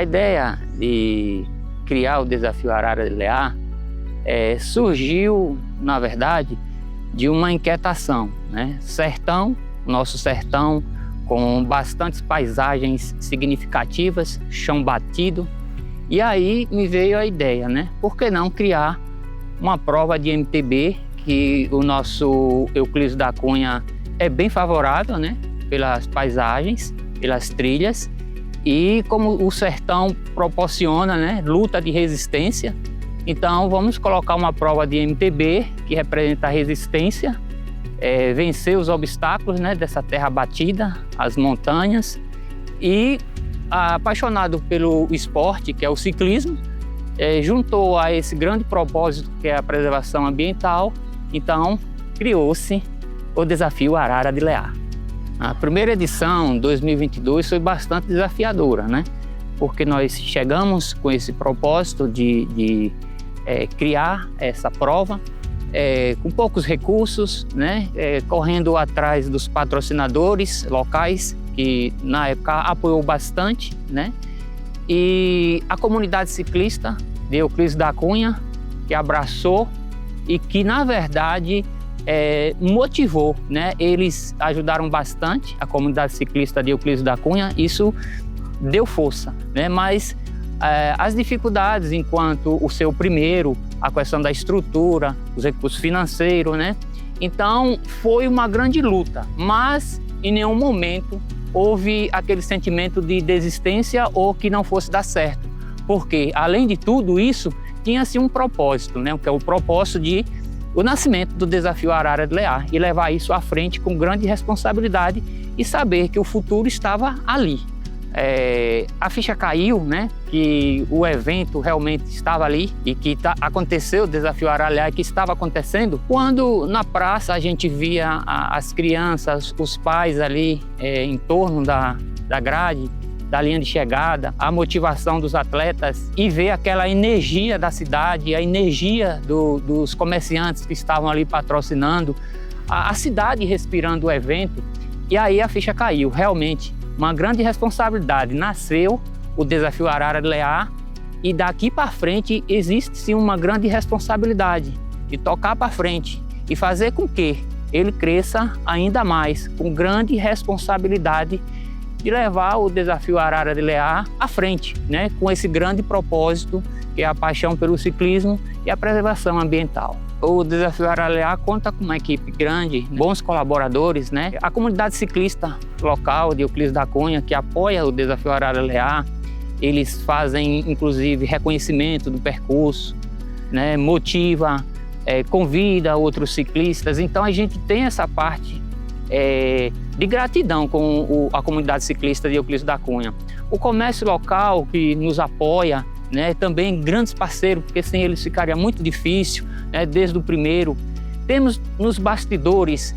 ideia de criar o Desafio Arara de Leá surgiu, na verdade, de uma inquietação, né? Nosso sertão, com bastantes paisagens significativas, chão batido. E aí me veio a ideia, né? Por que não criar uma prova de MTB, que o nosso Euclides da Cunha é bem favorável, né? Pelas paisagens, pelas trilhas, e como o sertão proporciona, né? Luta de resistência. Então vamos colocar uma prova de MTB, que representa a resistência, vencer os obstáculos, né, dessa terra batida, as montanhas. E apaixonado pelo esporte, que é o ciclismo, juntou a esse grande propósito, que é a preservação ambiental. Então criou-se o Desafio Arara de Leá. A primeira edição, 2022, foi bastante desafiadora, né? Porque nós chegamos com esse propósito de criar essa prova com poucos recursos, né? Correndo atrás dos patrocinadores locais, que na época apoiou bastante, né? E a comunidade ciclista de Euclides da Cunha, que abraçou e que, na verdade, motivou, né? Eles ajudaram bastante a comunidade ciclista de Euclides da Cunha, isso deu força, né? Mas as dificuldades, enquanto o seu primeiro, a questão da estrutura, os recursos financeiros, né? Então foi uma grande luta, mas em nenhum momento houve aquele sentimento de desistência ou que não fosse dar certo, porque além de tudo isso tinha-se um propósito, né? Que é o propósito de o nascimento do Desafio Arara de Leá, e levar isso à frente com grande responsabilidade e saber que o futuro estava ali. A ficha caiu, né, que o evento realmente estava ali e que aconteceu o Desafio Arara de Leá, que estava acontecendo quando na praça a gente via as crianças, os pais ali em torno da grade, da linha de chegada, a motivação dos atletas e ver aquela energia da cidade, a energia dos comerciantes que estavam ali patrocinando, a cidade respirando o evento. E aí a ficha caiu, realmente. Uma grande responsabilidade. Nasceu o Desafio Arara de Leá e daqui para frente existe sim uma grande responsabilidade de tocar para frente e fazer com que ele cresça ainda mais, com grande responsabilidade de levar o Desafio Arara de Leá à frente, né? Com esse grande propósito, que é a paixão pelo ciclismo e a preservação ambiental. O Desafio Arara de Leá conta com uma equipe grande, bons colaboradores, né? A comunidade ciclista local de Euclides da Cunha, que apoia o Desafio Arara de Leá, eles fazem inclusive reconhecimento do percurso, né? Motiva, convida outros ciclistas. Então a gente tem essa parte de gratidão com a comunidade ciclista de Euclides da Cunha. O comércio local que nos apoia, né, também grandes parceiros, porque sem eles ficaria muito difícil, né, desde o primeiro. Temos nos bastidores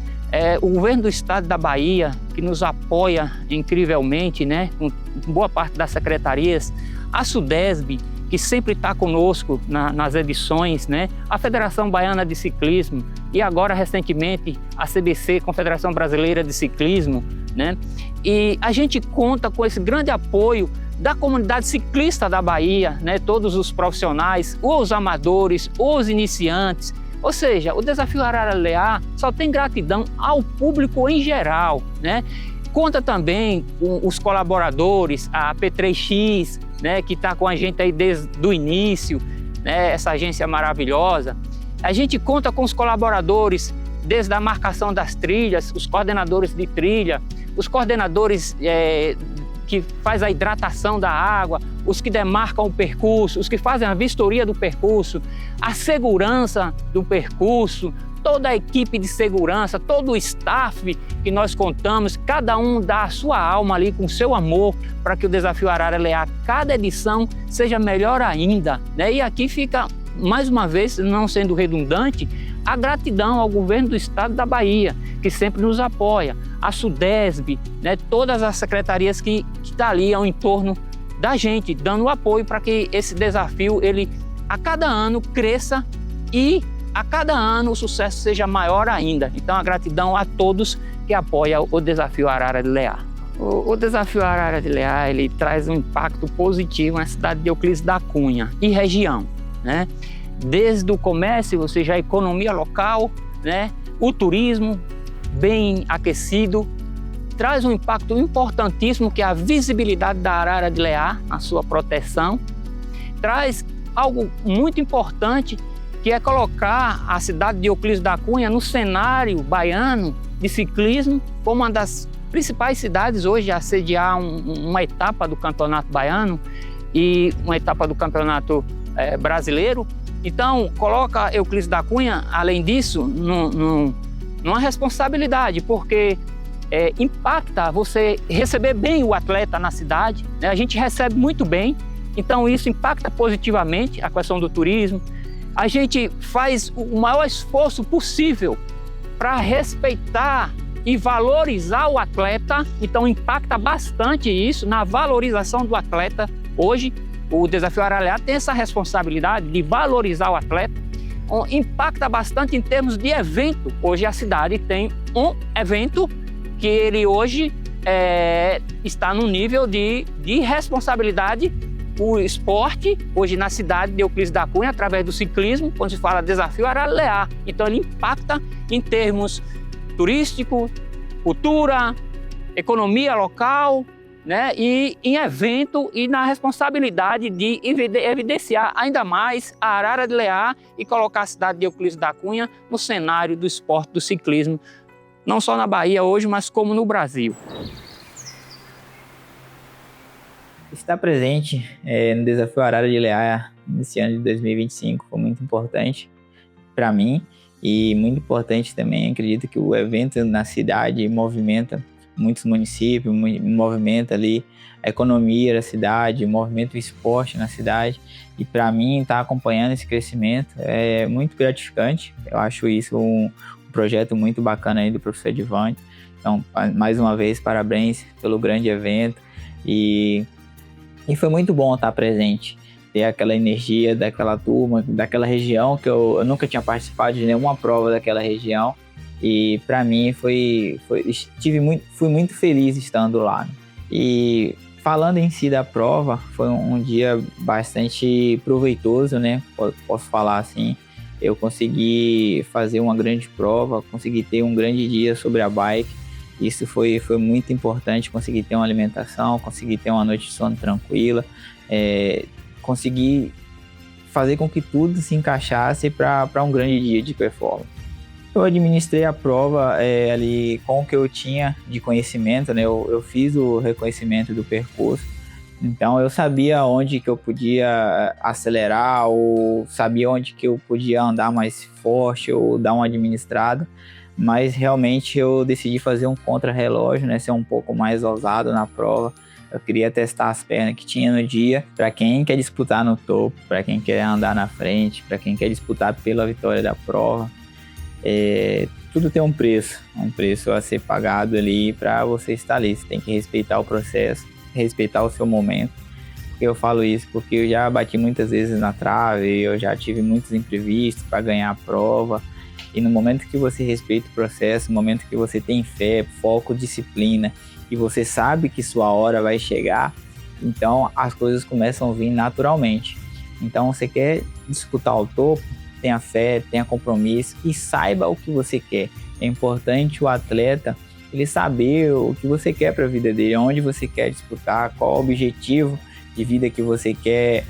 o governo do estado da Bahia, que nos apoia incrivelmente, né, com boa parte das secretarias, a Sudesb, que sempre está conosco nas edições, né? A Federação Baiana de Ciclismo e agora, recentemente, a CBC, Confederação Brasileira de Ciclismo, né? E a gente conta com esse grande apoio da comunidade ciclista da Bahia, né? Todos os profissionais, os amadores, os iniciantes. Ou seja, o Desafio Arara de Leá só tem gratidão ao público em geral, né? Conta também com os colaboradores, a P3X, né, que está com a gente aí desde o início, né, essa agência maravilhosa. A gente conta com os colaboradores desde a marcação das trilhas, os coordenadores de trilha, os coordenadores que faz a hidratação da água, os que demarcam o percurso, os que fazem a vistoria do percurso, a segurança do percurso, toda a equipe de segurança, todo o staff que nós contamos, cada um dá a sua alma ali com o seu amor para que o Desafio Arara de Leá, cada edição, seja melhor ainda, né? E aqui fica, mais uma vez, não sendo redundante, a gratidão ao governo do estado da Bahia, que sempre nos apoia, a Sudesb, né? Todas as secretarias que estão ali ao entorno da gente, dando apoio para que esse desafio, ele a cada ano cresça e a cada ano o sucesso seja maior ainda. Então a gratidão a todos que apoiam o Desafio Arara de Leá. O desafio Arara de Leá, ele traz um impacto positivo na cidade de Euclides da Cunha e região, né? Desde o comércio, ou seja, a economia local, né? O turismo bem aquecido, traz um impacto importantíssimo que é a visibilidade da Arara de Leá, a sua proteção, traz algo muito importante que é colocar a cidade de Euclides da Cunha no cenário baiano de ciclismo como uma das principais cidades hoje a sediar uma etapa do Campeonato Baiano e uma etapa do Campeonato Brasileiro. Então, coloca Euclides da Cunha, além disso, numa responsabilidade, porque impacta você receber bem o atleta na cidade, né? A gente recebe muito bem, então isso impacta positivamente a questão do turismo. A gente faz o maior esforço possível para respeitar e valorizar o atleta, então impacta bastante isso na valorização do atleta. Hoje, o Desafio Arara de Leá tem essa responsabilidade de valorizar o atleta, impacta bastante em termos de evento. Hoje a cidade tem um evento que ele hoje está no nível de responsabilidade. O esporte, hoje na cidade de Euclides da Cunha, através do ciclismo, quando se fala Desafio Arara de Leá. Então ele impacta em termos turístico, cultura, economia local, né? E em evento e na responsabilidade de evidenciar ainda mais a Arara de Leá e colocar a cidade de Euclides da Cunha no cenário do esporte, do ciclismo, não só na Bahia hoje, mas como no Brasil. Estar presente no Desafio Arara de Leá nesse ano de 2025 foi muito importante para mim e muito importante também. Acredito que o evento na cidade movimenta muitos municípios, movimenta ali a economia da cidade, movimenta o esporte na cidade, e para mim estar acompanhando esse crescimento é muito gratificante. Eu acho isso um projeto muito bacana aí do professor Edivânio. Então, mais uma vez, parabéns pelo grande evento e foi muito bom estar presente, ter aquela energia daquela turma, daquela região, que eu nunca tinha participado de nenhuma prova daquela região. E para mim fui muito feliz estando lá. E falando em si da prova, foi um dia bastante proveitoso, né? Posso falar assim. Eu consegui fazer uma grande prova, consegui ter um grande dia sobre a bike. Isso foi muito importante, conseguir ter uma alimentação, conseguir ter uma noite de sono tranquila, conseguir fazer com que tudo se encaixasse para um grande dia de performance. Eu administrei a prova ali com o que eu tinha de conhecimento, né? Eu fiz o reconhecimento do percurso, então eu sabia onde que eu podia acelerar, ou sabia onde que eu podia andar mais forte ou dar uma administrada. Mas realmente eu decidi fazer um contra-relógio, né? Ser um pouco mais ousado na prova. Eu queria testar as pernas que tinha no dia, para quem quer disputar no topo, para quem quer andar na frente, para quem quer disputar pela vitória da prova. Tudo tem um preço a ser pagado ali para você estar ali. Você tem que respeitar o processo, respeitar o seu momento. Eu falo isso porque eu já bati muitas vezes na trave, eu já tive muitos imprevistos para ganhar a prova. E no momento que você respeita o processo, no momento que você tem fé, foco, disciplina, e você sabe que sua hora vai chegar, então as coisas começam a vir naturalmente. Então você quer disputar o topo, tenha fé, tenha compromisso e saiba o que você quer. É importante o atleta ele saber o que você quer para a vida dele, onde você quer disputar, qual o objetivo de vida que você quer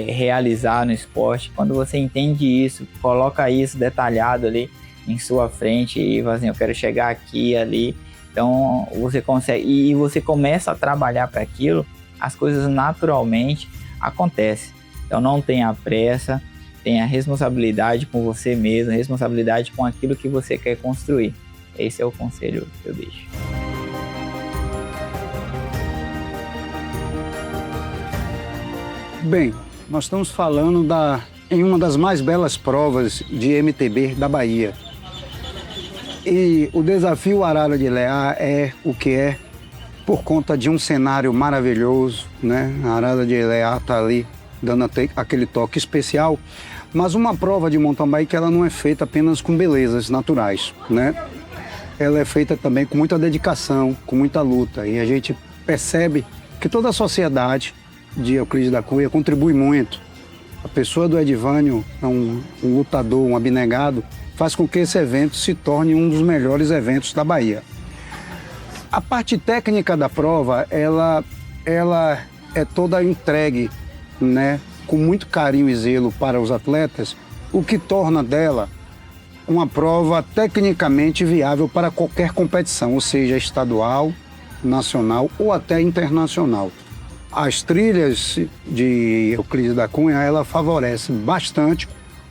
realizar no esporte. Quando você entende isso, coloca isso detalhado ali em sua frente e fala assim, eu quero chegar aqui e ali. Então você consegue, e você começa a trabalhar para aquilo, as coisas naturalmente acontecem. Então não tenha pressa, tenha responsabilidade com você mesmo, responsabilidade com aquilo que você quer construir. Esse é o conselho que eu deixo. Bem, nós estamos falando em uma das mais belas provas de MTB da Bahia. E o Desafio Arara de Leá é o que é por conta de um cenário maravilhoso, né? A Arara de Leá está ali dando aquele toque especial, mas uma prova de mountain bike ela não é feita apenas com belezas naturais, né? ela é feita também com muita dedicação, com muita luta. E a gente percebe que toda a sociedade de Euclides da Cunha contribui muito. A pessoa do Edivânio, um lutador, um abnegado, faz com que esse evento se torne um dos melhores eventos da Bahia. A parte técnica da prova, ela é toda entregue, né, com muito carinho e zelo para os atletas, o que torna dela uma prova tecnicamente viável para qualquer competição, ou seja, estadual, nacional ou até internacional. As trilhas de Euclides da Cunha, ela favorece bastante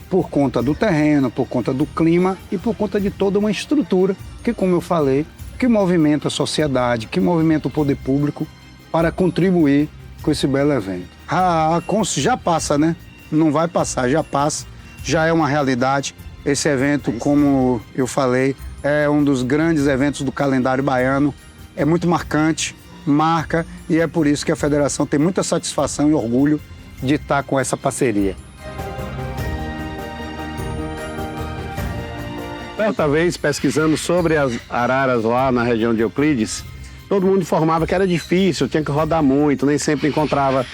por conta do terreno, por conta do clima e por conta de toda uma estrutura que, como eu falei, que movimenta a sociedade, que movimenta o poder público para contribuir com esse belo evento. A Conce já passa, né? Não vai passar, já passa, já é uma realidade. Esse evento, como eu falei, é um dos grandes eventos do calendário baiano, é muito marcante, marca, e é por isso que a federação tem muita satisfação e orgulho de estar com essa parceria. Certa vez, pesquisando sobre as araras lá na região de Euclides, todo mundo informava que era difícil, tinha que rodar muito, nem sempre encontrava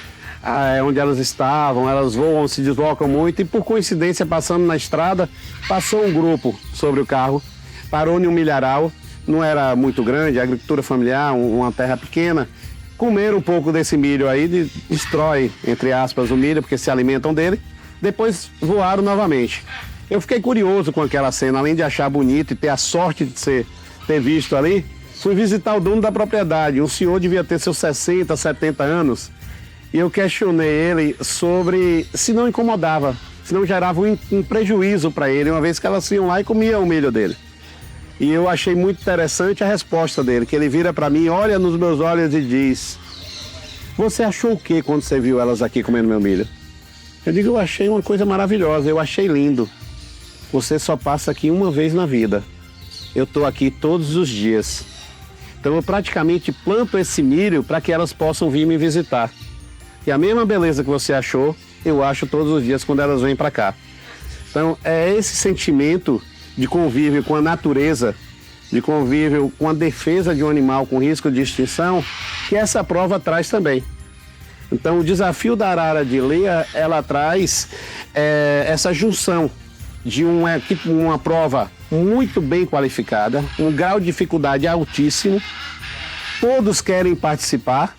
onde elas estavam, elas voam, se deslocam muito, e por coincidência, passando na estrada, passou um grupo sobre o carro, parou em um milharal, não era muito grande, agricultura familiar, uma terra pequena, comeram um pouco desse milho aí, destrói, entre aspas, o milho, porque se alimentam dele, depois voaram novamente. Eu fiquei curioso com aquela cena, além de achar bonito e ter a sorte de ter visto ali, fui visitar o dono da propriedade, um senhor devia ter seus 60, 70 anos, e eu questionei ele sobre se não incomodava, se não gerava um prejuízo para ele, uma vez que elas iam lá e comiam o milho dele. E eu achei muito interessante a resposta dele, que ele vira para mim, olha nos meus olhos e diz: você achou o que quando você viu elas aqui comendo meu milho? Eu digo, eu achei uma coisa maravilhosa, eu achei lindo. Você só passa aqui uma vez na vida. Eu estou aqui todos os dias. Então eu praticamente planto esse milho para que elas possam vir me visitar. E a mesma beleza que você achou, eu acho todos os dias quando elas vêm para cá. Então é esse sentimento de convívio com a natureza, de convívio com a defesa de um animal com risco de extinção, que essa prova traz também. Então o desafio da arara de Leia, ela traz essa junção de uma prova muito bem qualificada, um grau de dificuldade altíssimo, todos querem participar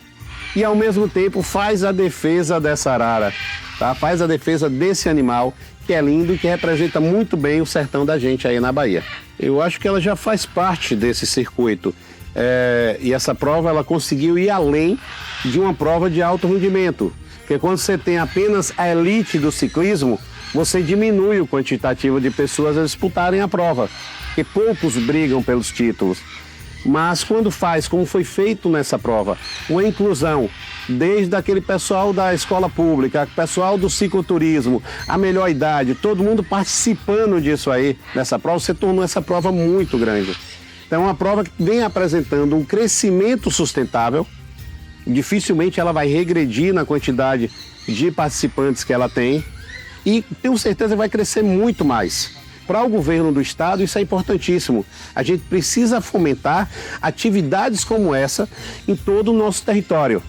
e ao mesmo tempo faz a defesa dessa arara, tá? Faz a defesa desse animal que é lindo e que representa muito bem o sertão da gente aí na Bahia. Eu acho que ela já faz parte desse circuito e essa prova ela conseguiu ir além de uma prova de alto rendimento, porque quando você tem apenas a elite do ciclismo, você diminui o quantitativo de pessoas a disputarem a prova, porque poucos brigam pelos títulos. Mas quando faz, como foi feito nessa prova, uma inclusão, desde aquele pessoal da escola pública, pessoal do cicloturismo, a melhor idade, todo mundo participando disso aí, nessa prova, você tornou essa prova muito grande. Então é uma prova que vem apresentando um crescimento sustentável, dificilmente ela vai regredir na quantidade de participantes que ela tem, e tenho certeza que vai crescer muito mais. Para o governo do estado isso é importantíssimo. A gente precisa fomentar atividades como essa em todo o nosso território.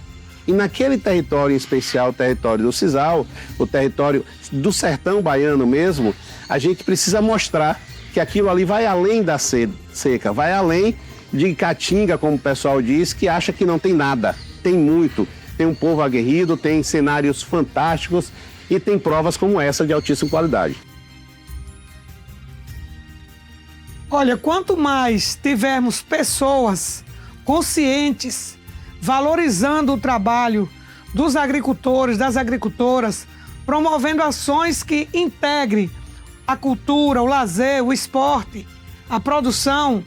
E naquele território em especial, o território do Sisal, o território do sertão baiano mesmo, a gente precisa mostrar que aquilo ali vai além da seca, vai além de Caatinga, como o pessoal diz, que acha que não tem nada. Tem muito. Tem um povo aguerrido, tem cenários fantásticos e tem provas como essa de altíssima qualidade. Olha, quanto mais tivermos pessoas conscientes, valorizando o trabalho dos agricultores, das agricultoras, promovendo ações que integrem a cultura, o lazer, o esporte, a produção,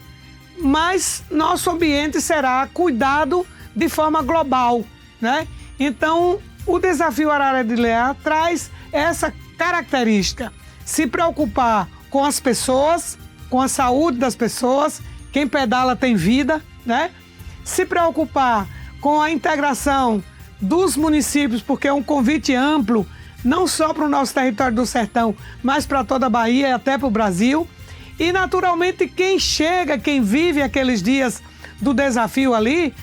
mais nosso ambiente será cuidado de forma global, né? Então, o desafio Arara de Leá traz essa característica, se preocupar com as pessoas, com a saúde das pessoas, quem pedala tem vida, né? Se preocupar com a integração dos municípios, porque é um convite amplo, não só para o nosso território do sertão, mas para toda a Bahia e até para o Brasil. E naturalmente quem chega, quem vive aqueles dias do desafio ali,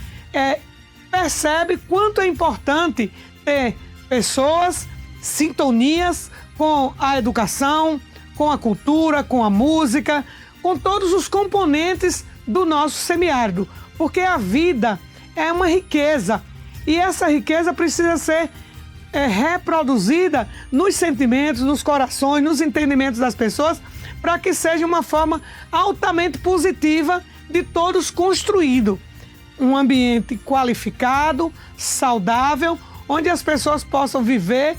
percebe quanto é importante ter pessoas, sintonias com a educação, com a cultura, com a música, com todos os componentes do nosso semiárido, porque a vida é uma riqueza e essa riqueza precisa ser reproduzida nos sentimentos, nos corações, nos entendimentos das pessoas, para que seja uma forma altamente positiva de todos construído. Um ambiente qualificado, saudável, onde as pessoas possam viver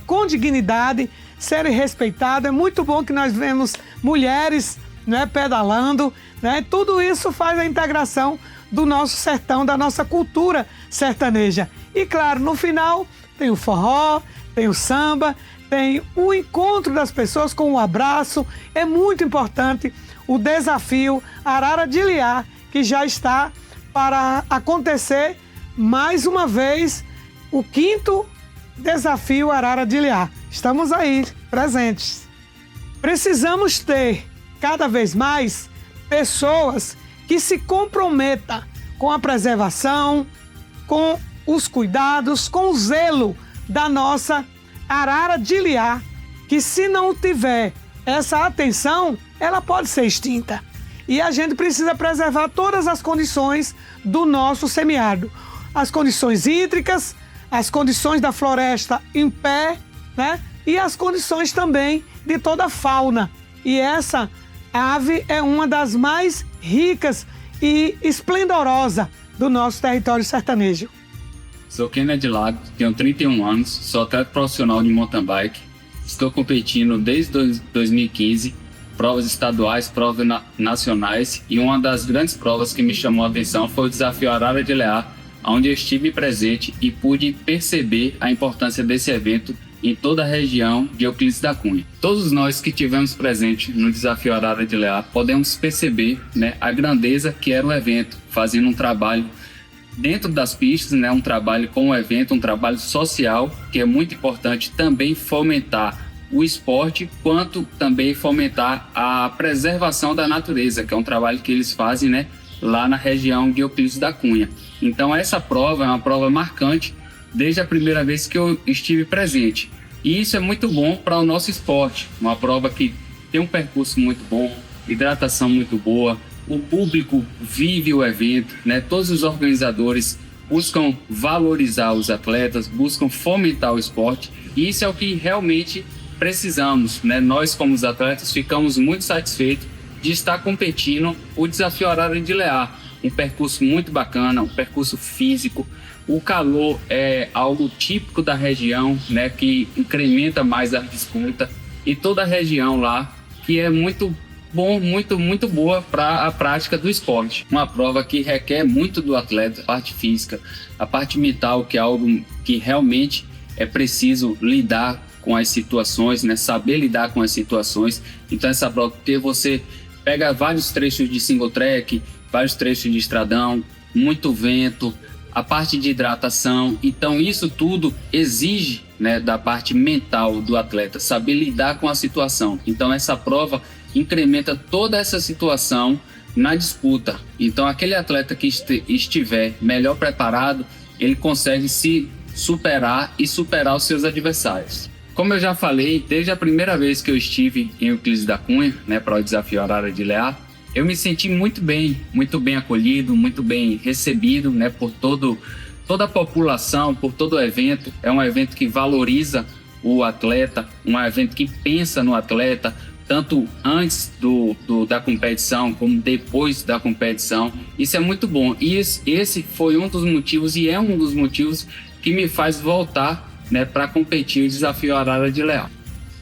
com dignidade, serem respeitadas. É muito bom que nós vemos mulheres, né, pedalando, né? Tudo isso faz a integração do nosso sertão, da nossa cultura sertaneja. E claro, no final tem o forró, tem o samba, tem o encontro das pessoas com o abraço. É muito importante o desafio Arara de Ilhá, que já está para acontecer mais uma vez o 5º desafio Arara de Ilhá. Estamos aí, presentes. Precisamos ter cada vez mais pessoas que se comprometam com a preservação, com os cuidados, com o zelo da nossa Arara de Ilhá, que se não tiver essa atenção, ela pode ser extinta. E a gente precisa preservar todas as condições do nosso semiárido. As condições hídricas, as condições da floresta em pé, né? E as condições também de toda a fauna. E essa ave é uma das mais ricas e esplendorosa do nosso território sertanejo. Sou Kennedy Lago, tenho 31 anos, sou atleta profissional de mountain bike. Estou competindo desde 2015, provas estaduais, provas nacionais, e uma das grandes provas que me chamou a atenção foi o desafio Arara de Ilhá, onde eu estive presente e pude perceber a importância desse evento em toda a região de Euclides da Cunha. Todos nós que tivemos presente no desafio Arara de Ilhá podemos perceber, né, a grandeza que era o evento, fazendo um trabalho dentro das pistas, né, um trabalho com o evento, um trabalho social, que é muito importante também fomentar o esporte, quanto também fomentar a preservação da natureza, que é um trabalho que eles fazem, né, lá na região de Euclides da Cunha. Então essa prova é uma prova marcante desde a primeira vez que eu estive presente. E isso é muito bom para o nosso esporte, uma prova que tem um percurso muito bom, hidratação muito boa, o público vive o evento, né? Todos os organizadores buscam valorizar os atletas, buscam fomentar o esporte, e isso é o que realmente precisamos, né? Nós, como os atletas, ficamos muito satisfeitos de estar competindo o desafio Arara de Ilhá, um percurso muito bacana, um percurso físico. O calor é algo típico da região, né? Que incrementa mais a disputa, e toda a região lá, que é muito bom, muito boa para a prática do esporte. Uma prova que requer muito do atleta, a parte física, a parte mental, que é algo que realmente é preciso lidar com as situações, né? Saber lidar com as situações. Então essa prova, porque você pega vários trechos de single track, vários trechos de estradão, muito vento, a parte de hidratação. Então isso tudo exige, né, da parte mental do atleta, saber lidar com a situação. Então essa prova incrementa toda essa situação na disputa. Então aquele atleta que estiver melhor preparado, ele consegue se superar e superar os seus adversários. Como eu já falei, desde a primeira vez que eu estive em Euclides da Cunha, né, para o desafio Arara de Ilhá, eu me senti muito bem acolhido, muito bem recebido, né, por toda a população, por todo o evento. É um evento que valoriza o atleta, um evento que pensa no atleta, tanto antes da competição como depois da competição. Isso é muito bom. E esse foi um dos motivos, e é um dos motivos que me faz voltar, né, para competir o desafio Arara de Ilhá.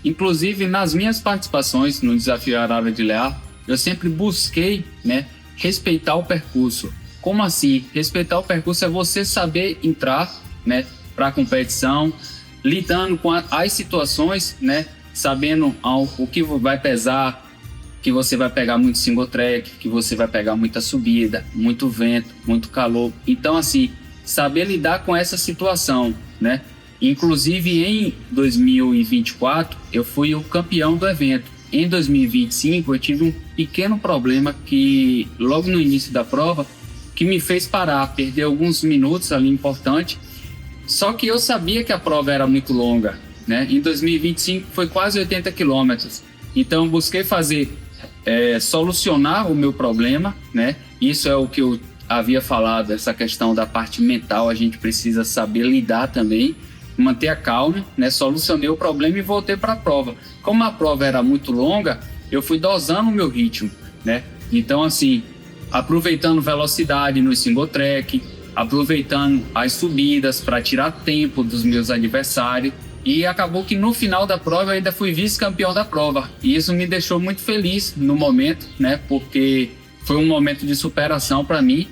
Inclusive, nas minhas participações no desafio Arara de Ilhá, eu sempre busquei, né, respeitar o percurso. Como assim? Respeitar o percurso é você saber entrar, né, para a competição, lidando com as situações, né, sabendo o que vai pesar, que você vai pegar muito single track, que você vai pegar muita subida, muito vento, muito calor. Então, assim, saber lidar com essa situação, né? Inclusive, em 2024, eu fui o campeão do evento. em 2025 eu tive um pequeno problema que logo no início da prova que me fez parar, perder alguns minutos ali importante. Só que eu sabia que a prova era muito longa, né? Em 2025 foi quase 80 quilômetros. Então eu busquei solucionar o meu problema, né? Isso é o que eu havia falado, essa questão da parte mental, a gente precisa saber lidar também, manter a calma, né? Solucionei o problema e voltei para a prova. Como a prova era muito longa, eu fui dosando o meu ritmo, né? Então, assim, aproveitando velocidade no single track, aproveitando as subidas para tirar tempo dos meus adversários. E acabou que no final da prova eu ainda fui vice-campeão da prova. E isso me deixou muito feliz no momento, né? Porque foi um momento de superação para mim.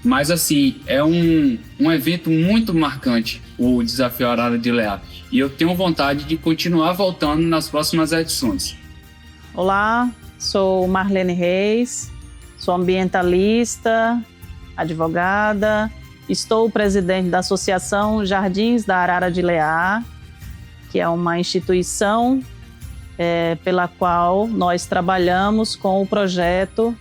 Mas assim, é um evento muito marcante, o Desafio Arara de Leá. E eu tenho vontade de continuar voltando nas próximas edições. Olá, sou Marlene Reis, sou ambientalista, advogada, estou presidente da Associação Jardins da Arara de Leá, que é uma instituição pela qual nós trabalhamos com o projeto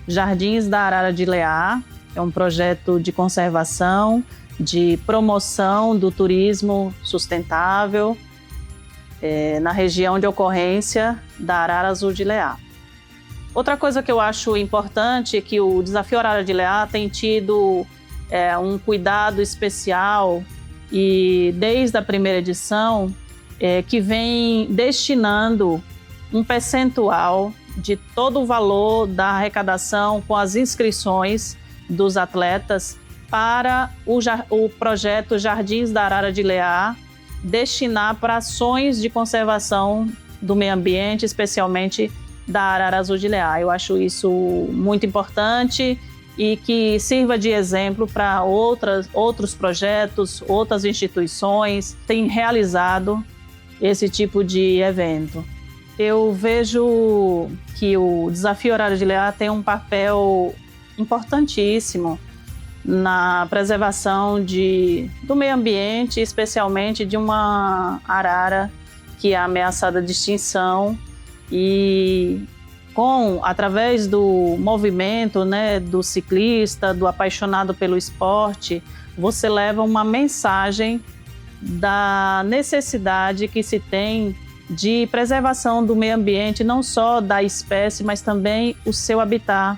Jardins da Arara de Leá. É um projeto de conservação, de promoção do turismo sustentável na região de ocorrência da Arara Azul de Leá. Outra coisa que eu acho importante é que o Desafio Arara de Leá tem tido um cuidado especial e desde a primeira edição que vem destinando um percentual de todo o valor da arrecadação com as inscrições dos atletas para o projeto Jardins da Arara de Leá, destinar para ações de conservação do meio ambiente, especialmente da Arara Azul de Leá. Eu acho isso muito importante e que sirva de exemplo para outros projetos, outras instituições têm realizado esse tipo de evento. Eu vejo que o Desafio Arara de Leá tem um papel importantíssimo na preservação do meio ambiente, especialmente de uma arara que é ameaçada de extinção e através do movimento, né, do ciclista, do apaixonado pelo esporte, você leva uma mensagem da necessidade que se tem de preservação do meio ambiente, não só da espécie, mas também o seu habitat.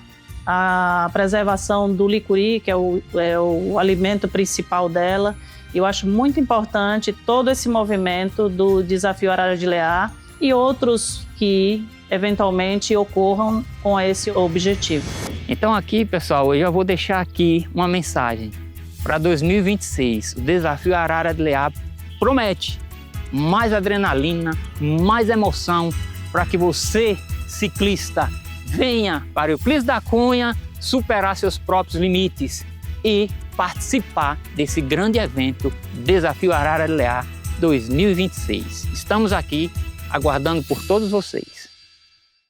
A preservação do licuri, que é o alimento principal dela. Eu acho muito importante todo esse movimento do Desafio Arara de Leá e outros que eventualmente ocorram com esse objetivo. Então aqui, pessoal, eu já vou deixar aqui uma mensagem para 2026. O Desafio Arara de Leá promete mais adrenalina, mais emoção para que você, ciclista, venha para Euclides da Cunha superar seus próprios limites e participar desse grande evento Desafio Arara de Leá 2026. Estamos aqui aguardando por todos vocês.